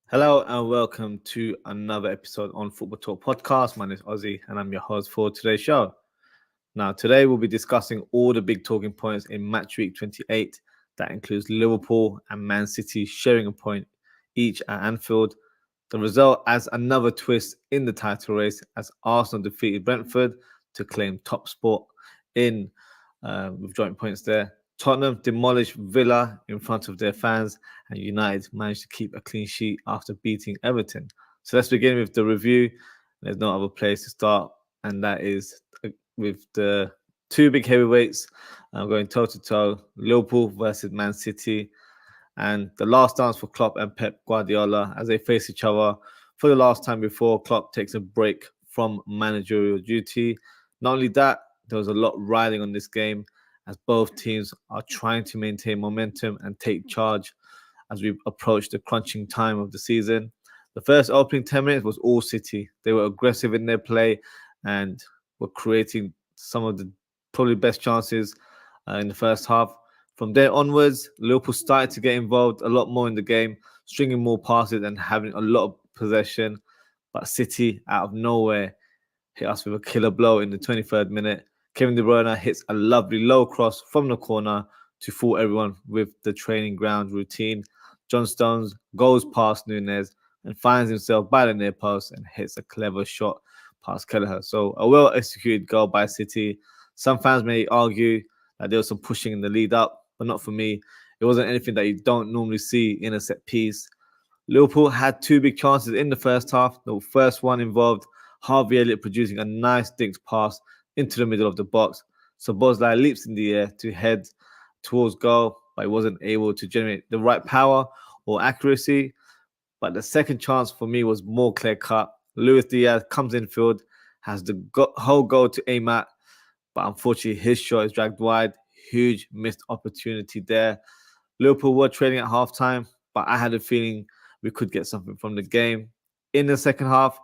Hello and welcome to another episode on Football Talk Podcast. My name is Ozzie and I'm your host for today's show. Now, today we'll be discussing all the big talking points in match week 28. That includes Liverpool and Man City sharing a point each at Anfield. The result adds another twist in the title race as Arsenal defeated Brentford to claim top spot in with joint points there. Tottenham demolished Villa in front of their fans, and United managed to keep a clean sheet after beating Everton. So let's begin with the review. There's no other place to start, and that is with the two big heavyweights going toe to toe: Liverpool versus Man City, and the last dance for Klopp and Pep Guardiola as they face each other for the last time before Klopp takes a break from managerial duty. Not only that, there was a lot riding on this game as both teams are trying to maintain momentum and take charge as we approach the crunching time of the season. The first opening 10 minutes was all City. They were aggressive in their play and were creating some of the probably best chances in the first half. From there onwards, Liverpool started to get involved a lot more in the game, stringing more passes and having a lot of possession. But City, out of nowhere, hit us with a killer blow in the 23rd minute. Kevin De Bruyne hits a lovely low cross from the corner to fool everyone with the training ground routine. John Stones goes past Nunez and finds himself by the near post and hits a clever shot past Kelleher. So a well-executed goal by City. Some fans may argue that there was some pushing in the lead up, but not for me. It wasn't anything that you don't normally see in a set piece. Liverpool had two big chances in the first half. The first one involved Harvey Elliott producing a nice dinked pass into the middle of the box. So Bosley leaps in the air to head towards goal, but he wasn't able to generate the right power or accuracy. But the second chance for me was more clear cut. Luis Diaz comes infield, has the whole goal to aim at, but unfortunately his shot is dragged wide. Huge missed opportunity there. Liverpool were trailing at halftime, but I had a feeling we could get something from the game. In the second half,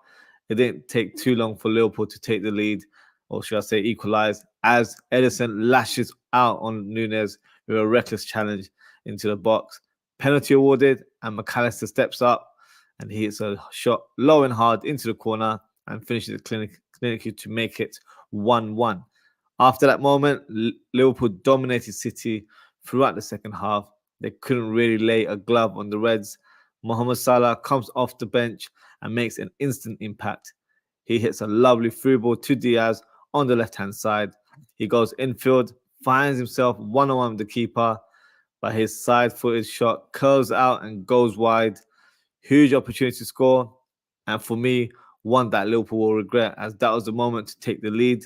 it didn't take too long for Liverpool to take the lead, or should I say equalize, as Edison lashes out on Nunez with a reckless challenge into the box. Penalty awarded, and McAllister steps up and he hits a shot low and hard into the corner and finishes it clinically to make it 1-1. After that moment, Liverpool dominated City throughout the second half. They couldn't really lay a glove on the Reds. Mohamed Salah comes off the bench and makes an instant impact. He hits a lovely through ball to Diaz on the left-hand side. He goes infield, finds himself one-on-one with the keeper, but his side-footed shot curls out and goes wide. Huge opportunity to score, and for me, one that Liverpool will regret, as that was the moment to take the lead.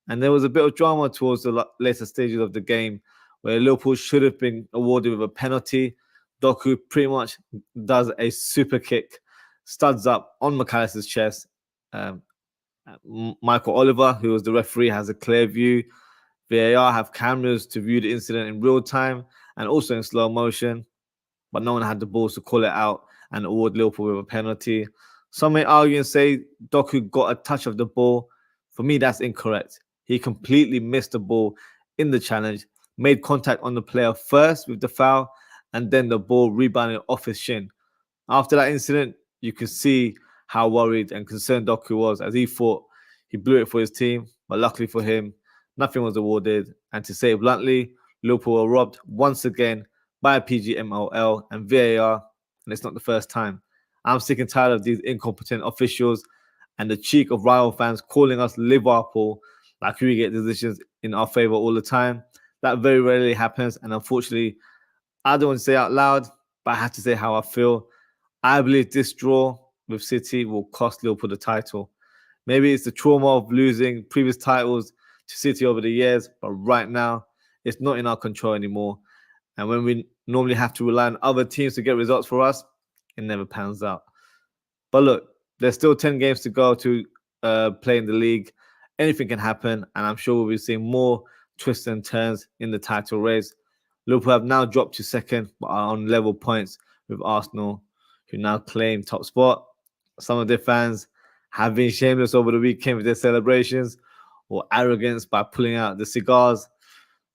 And there was a bit of drama towards the later stages of the game where Liverpool should have been awarded with a penalty. Doku pretty much does a super kick, studs up on McAllister's chest. Michael Oliver, who was the referee, has a clear view. VAR have cameras to view the incident in real time and also in slow motion, but no one had the balls to call it out and award Liverpool with a penalty. Some may argue and say Doku got a touch of the ball. For me, that's incorrect. He completely missed the ball in the challenge, made contact on the player first with the foul, and then the ball rebounded off his shin. After that incident, you can see how worried and concerned Doku was, as he thought he blew it for his team, but luckily for him, nothing was awarded. And to say it bluntly, Liverpool were robbed once again by PGMOL and VAR, and it's not the first time. I'm sick and tired of these incompetent officials and the cheek of rival fans calling us Liverpool like we get decisions in our favour all the time. That very rarely happens, and unfortunately, I don't want to say out loud, but I have to say how I feel. I believe this draw with City will cost Liverpool the title. Maybe it's the trauma of losing previous titles to City over the years, but right now, it's not in our control anymore. And when we normally have to rely on other teams to get results for us, it never pans out. But look, there's still 10 games to go to play in the league. Anything can happen, and I'm sure we'll be seeing more twists and turns in the title race. Liverpool have now dropped to second, but are on level points with Arsenal, who now claim top spot. Some of their fans have been shameless over the weekend with their celebrations or arrogance by pulling out the cigars.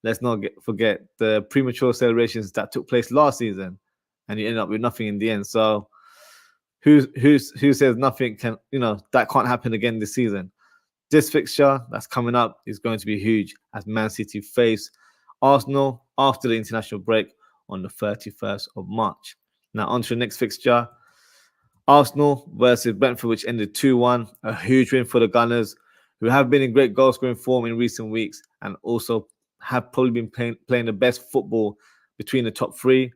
Let's not forget the premature celebrations that took place last season, and you end up with nothing in the end. So Who says nothing can, that can't happen again this season? This fixture that's coming up is going to be huge as Man City face Arsenal after the international break on the 31st of March. Now, on to the next fixture. Arsenal versus Brentford, which ended 2-1. A huge win for the Gunners, who have been in great goal-scoring form in recent weeks and also have probably been playing the best football between the top three.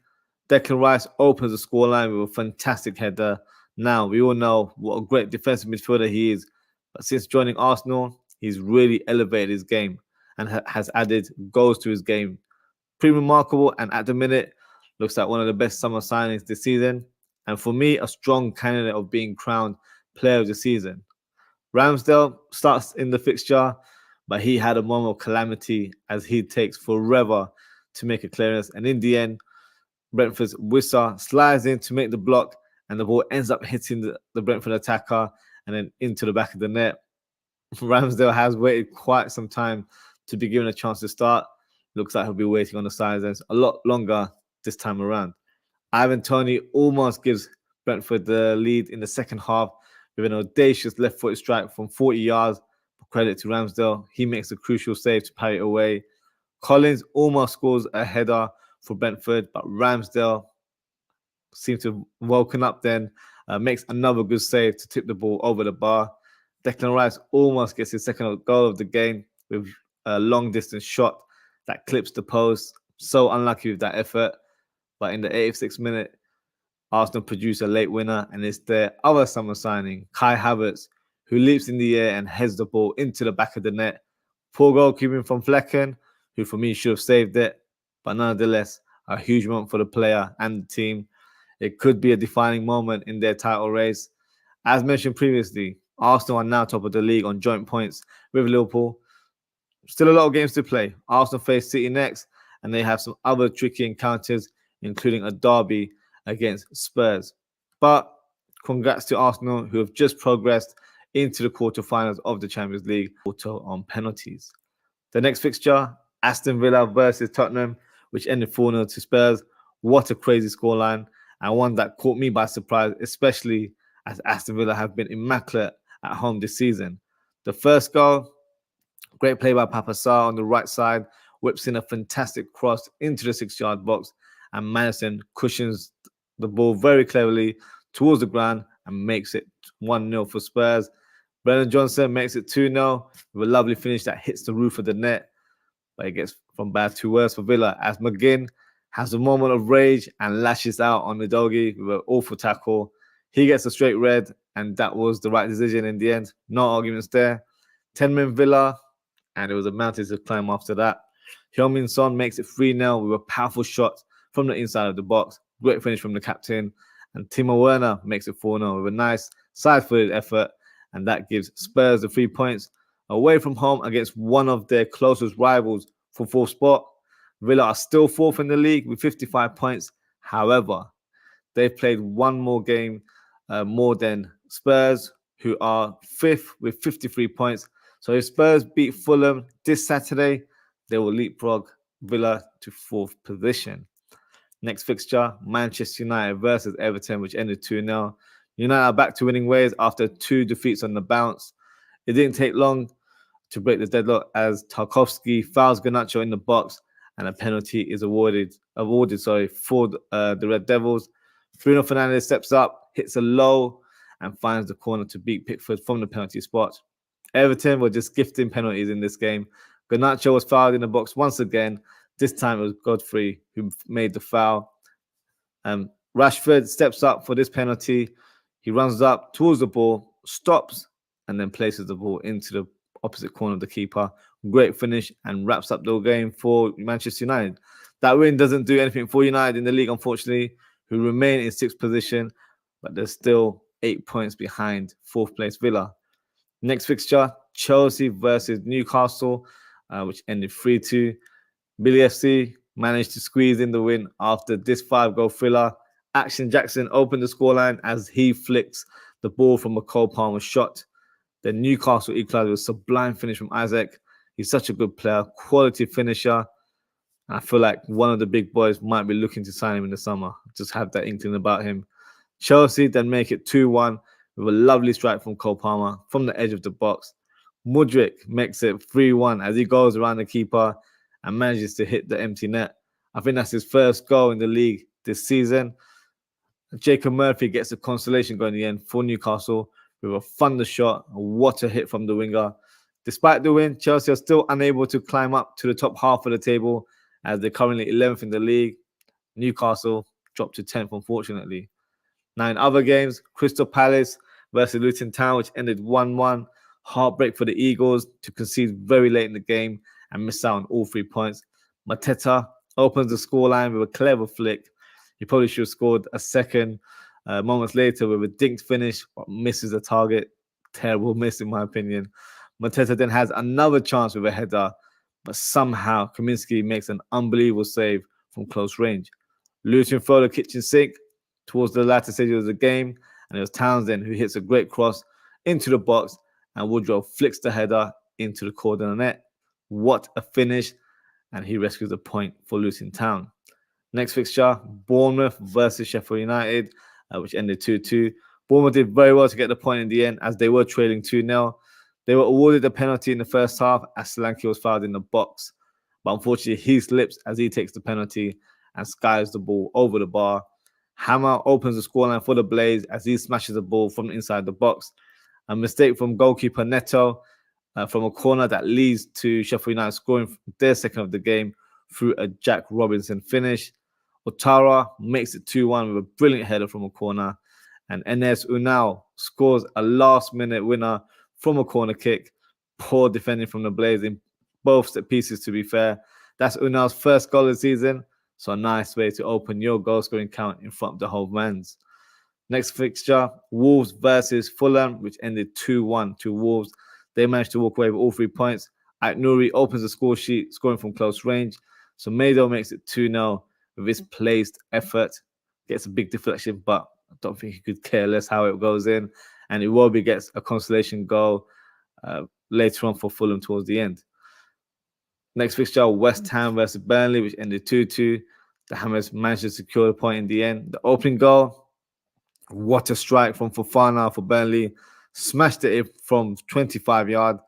Declan Rice opens the scoreline with a fantastic header. Now, we all know what a great defensive midfielder he is, but since joining Arsenal, he's really elevated his game and has added goals to his game. Pretty remarkable, and at the minute, looks like one of the best summer signings this season. And for me, a strong candidate of being crowned player of the season. Ramsdale starts in the fixture, but he had a moment of calamity as he takes forever to make a clearance. And in the end, Brentford's Wissa slides in to make the block, and the ball ends up hitting the Brentford attacker and then into the back of the net. Ramsdale has waited quite some time to be given a chance to start. Looks like he'll be waiting on the sidelines a lot longer this time around. Ivan Toney almost gives Brentford the lead in the second half with an audacious left-footed strike from 40 yards. Credit to Ramsdale. He makes a crucial save to parry it away. Collins almost scores a header for Brentford, but Ramsdale seems to have woken up then, makes another good save to tip the ball over the bar. Declan Rice almost gets his second goal of the game with a long-distance shot that clips the post. So unlucky with that effort. But in the 86th minute, Arsenal produce a late winner, and it's their other summer signing, Kai Havertz, who leaps in the air and heads the ball into the back of the net. Poor goalkeeping from Flecken, who for me should have saved it, but nonetheless, a huge moment for the player and the team. It could be a defining moment in their title race. As mentioned previously, Arsenal are now top of the league on joint points with Liverpool. Still a lot of games to play. Arsenal face City next, and they have some other tricky encounters, including a derby against Spurs. But congrats to Arsenal, who have just progressed into the quarterfinals of the Champions League, auto on penalties. The next fixture, Aston Villa versus Tottenham, which ended 4-0 to Spurs. What a crazy scoreline, and one that caught me by surprise, especially as Aston Villa have been immaculate at home this season. The first goal, great play by Papa Sarr on the right side, whips in a fantastic cross into the 6-yard box, and Madison cushions the ball very cleverly towards the ground and makes it 1-0 for Spurs. Brennan Johnson makes it 2-0 with a lovely finish that hits the roof of the net, but it gets from bad to worse for Villa as McGinn has a moment of rage and lashes out on the doggy with an awful tackle. He gets a straight red, and that was the right decision in the end. No arguments there. 10-man Villa, and it was a mountain to climb after that. Heung-min Son makes it 3-0 with a powerful shot from the inside of the box. Great finish from the captain. And Timo Werner makes it 4-0 with a nice side-footed effort, and that gives Spurs the 3 points away from home against one of their closest rivals for fourth spot. Villa are still fourth in the league with 55 points. However, they've played one more game more than Spurs, who are fifth with 53 points. So if Spurs beat Fulham this Saturday, they will leapfrog Villa to fourth position. Next fixture, Manchester United versus Everton, which ended 2-0. United are back to winning ways after 2 defeats on the bounce. It didn't take long to break the deadlock as Tarkowski fouls Garnacho in the box, and a penalty is awarded for the Red Devils. Bruno Fernandes steps up, hits a low, and finds the corner to beat Pickford from the penalty spot. Everton were just gifting penalties in this game. Garnacho was fouled in the box once again. This time it was Godfrey who made the foul. Rashford steps up for this penalty. He runs up towards the ball, stops, and then places the ball into the opposite corner of the keeper. Great finish and wraps up the game for Manchester United. That win doesn't do anything for United in the league, unfortunately, who remain in 6th position, but they're still 8 points behind 4th place Villa. Next fixture, Chelsea versus Newcastle, which ended 3-2. Billy FC managed to squeeze in the win after this 5-goal thriller. Action Jackson opened the scoreline as he flicks the ball from a Cole Palmer shot. Then Newcastle equalized with a sublime finish from Isaac. He's such a good player, quality finisher. I feel like one of the big boys might be looking to sign him in the summer. Just have that inkling about him. Chelsea then make it 2-1 with a lovely strike from Cole Palmer from the edge of the box. Mudryk makes it 3-1 as he goes around the keeper and manages to hit the empty net. I think that's his first goal in the league this season. Jacob Murphy gets a consolation goal in the end for Newcastle with a thunder shot. What a hit from the winger. Despite the win, Chelsea are still unable to climb up to the top half of the table as they're currently 11th in the league. Newcastle dropped to 10th, unfortunately. Now, in other games, Crystal Palace versus Luton Town, which ended 1-1. Heartbreak for the Eagles to concede very late in the game and miss out on all 3 points. Mateta opens the scoreline with a clever flick. He probably should have scored a second. Moments later, with a dinked finish, but misses the target. Terrible miss, in my opinion. Mateta then has another chance with a header, but somehow Kaminsky makes an unbelievable save from close range. Luton throw the kitchen sink towards the latter stages of the game, and it was Townsend who hits a great cross into the box, and Woodrow flicks the header into the corner net. What a finish, and he rescues a point for Luton Town. Next fixture, Bournemouth versus Sheffield United, which ended 2-2. Bournemouth did very well to get the point in the end as they were trailing 2-0. They were awarded a penalty in the first half as Solanke was fouled in the box. But unfortunately, he slips as he takes the penalty and skies the ball over the bar. Hammer opens the scoreline for the Blaze as he smashes the ball from inside the box. A mistake from goalkeeper Neto from a corner that leads to Sheffield United scoring their second of the game through a Jack Robinson finish. Otara makes it 2-1 with a brilliant header from a corner. And Enes Unal scores a last-minute winner from a corner kick. Poor defending from the Blaze in both set pieces, to be fair. That's Unal's first goal of the season, so a nice way to open your goal-scoring count in front of the whole man's. Next fixture, Wolves versus Fulham, which ended 2-1 to Wolves. They managed to walk away with all 3 points. Aït-Nouri opens the score sheet, scoring from close range. So Mado makes it 2-0 with his placed effort. Gets a big deflection, but I don't think he could care less how it goes in. And Iwobi gets a consolation goal later on for Fulham towards the end. Next fixture, West Ham versus Burnley, which ended 2-2. The Hammers managed to secure the point in the end. The opening goal, what a strike from Fofana for Burnley. Smashed it from 25 yards.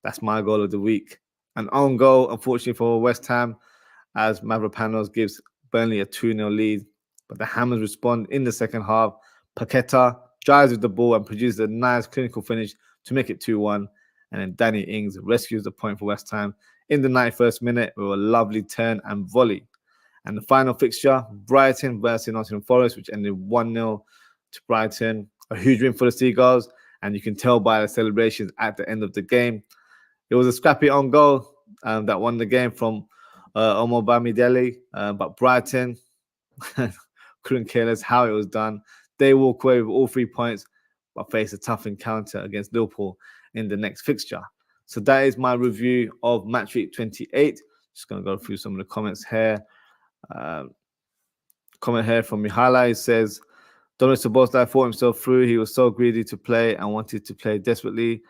That's my goal of the week. An own goal, unfortunately, for West Ham, as Mavropanos gives Burnley a 2-0 lead. But the Hammers respond in the second half. Paqueta drives with the ball and produces a nice clinical finish to make it 2-1. And then Danny Ings rescues the point for West Ham in the 91st minute with a lovely turn and volley. And the final fixture, Brighton versus Nottingham Forest, which ended 1-0 to Brighton. A huge win for the Seagulls, and you can tell by the celebrations at the end of the game. It was a scrappy on goal that won the game from Omar Bamidele, but Brighton couldn't care less how it was done. They walk away with all 3 points, but face a tough encounter against Liverpool in the next fixture. So that is my review of Match Week 28. Just going to go through some of the comments here. Comment here from Mihala. It says, Dominic Szoboszlai fought himself through. He was so greedy to play and wanted to play desperately.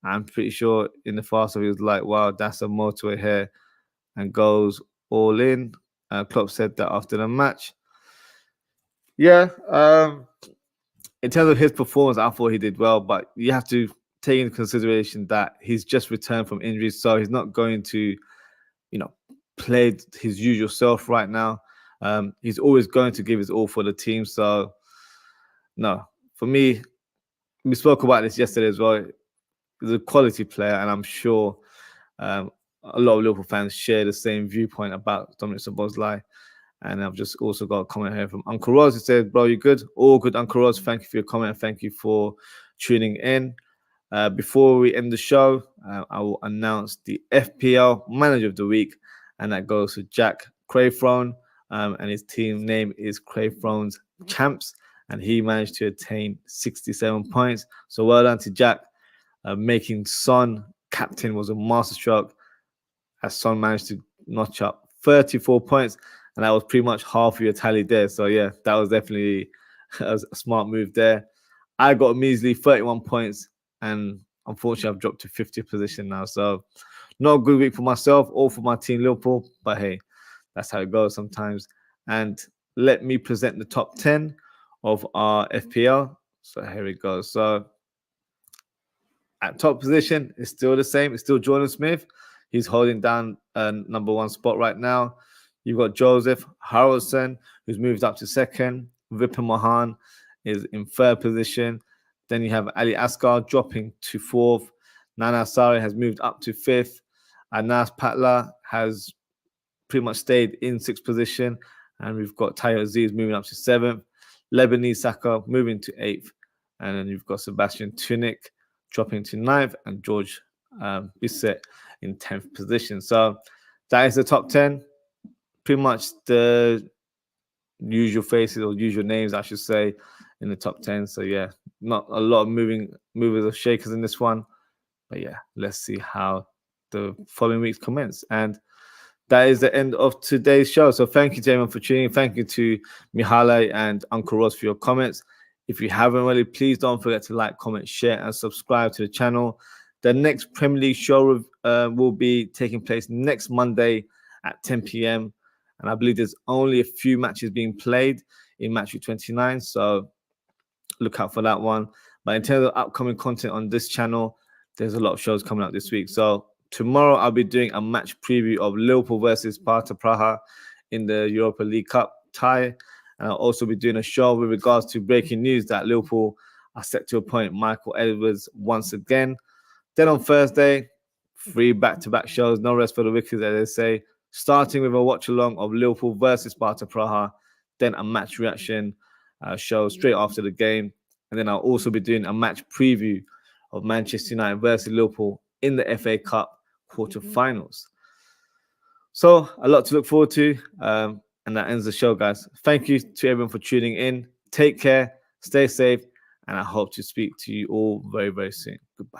I'm pretty sure in the fast he was like, wow, that's a motorway here, and goes all in. Klopp said that after the match. Yeah, in terms of his performance, I thought he did well, but you have to take into consideration that he's just returned from injury, so he's not going to, play his usual self right now. He's always going to give his all for the team. So, no, for me, we spoke about this yesterday as well. He's a quality player, and I'm sure a lot of Liverpool fans share the same viewpoint about Dominic Szoboszlai. And I've just also got a comment here from Uncle Roz. He said, bro, you good? All good, Uncle Roz. Thank you for your comment. Thank you for tuning in. Before we end the show, I will announce the FPL Manager of the Week, and that goes to Jack Craythrone, and his team name is Craythrone's Champs, and he managed to attain 67 points. So well done to Jack. Making Son captain was a masterstroke, as Son managed to notch up 34 points, and that was pretty much half of your tally there. So yeah, that was definitely a smart move there. I got a measly 31 points, and unfortunately I've dropped to 50th position now. So not a good week for myself or for my team Liverpool, but hey, that's how it goes sometimes. And let me present the top 10 of our FPL. So here we go. So at top position, it's still the same. It's still Jordan Smith. He's holding down number 1 spot right now. You've got Joseph Harrelson, who's moved up to 2nd. Vipin Mohan is in 3rd position. Then you have Ali Asghar dropping to 4th. Nana Sari has moved up to 5th. Anas Patla has pretty much stayed in 6th position. And we've got Tayo Aziz moving up to 7th. Lebanese Saka moving to 8th. And then you've got Sebastian Tunic dropping to 9th. And George Bissett in 10th position. So that is the top 10. Pretty much the usual faces or usual names, I should say, in the top 10. So yeah, not a lot of movers or shakers in this one. But yeah, let's see how the following weeks commence. And that is the end of today's show. So thank you to everyone for tuning in. Thank you to Mihaly and Uncle Ross for your comments. If you haven't already, please don't forget to like, comment, share, and subscribe to the channel. The next Premier League show will be taking place next Monday at 10 p.m. And I believe there's only a few matches being played in match week 29. So look out for that one. But in terms of upcoming content on this channel, there's a lot of shows coming out this week. So tomorrow I'll be doing a match preview of Liverpool versus Sparta Praha in the Europa League Cup tie. And I'll also be doing a show with regards to breaking news that Liverpool are set to appoint Michael Edwards once again. Then on Thursday, 3 back-to-back shows, no rest for the wicked, as they say. Starting with a watch-along of Liverpool versus Sparta Praha, then a match reaction show straight after the game. And then I'll also be doing a match preview of Manchester United versus Liverpool in the FA Cup quarterfinals. So a lot to look forward to. And that ends the show, guys. Thank you to everyone for tuning in. Take care, stay safe, and I hope to speak to you all very, very soon. Goodbye.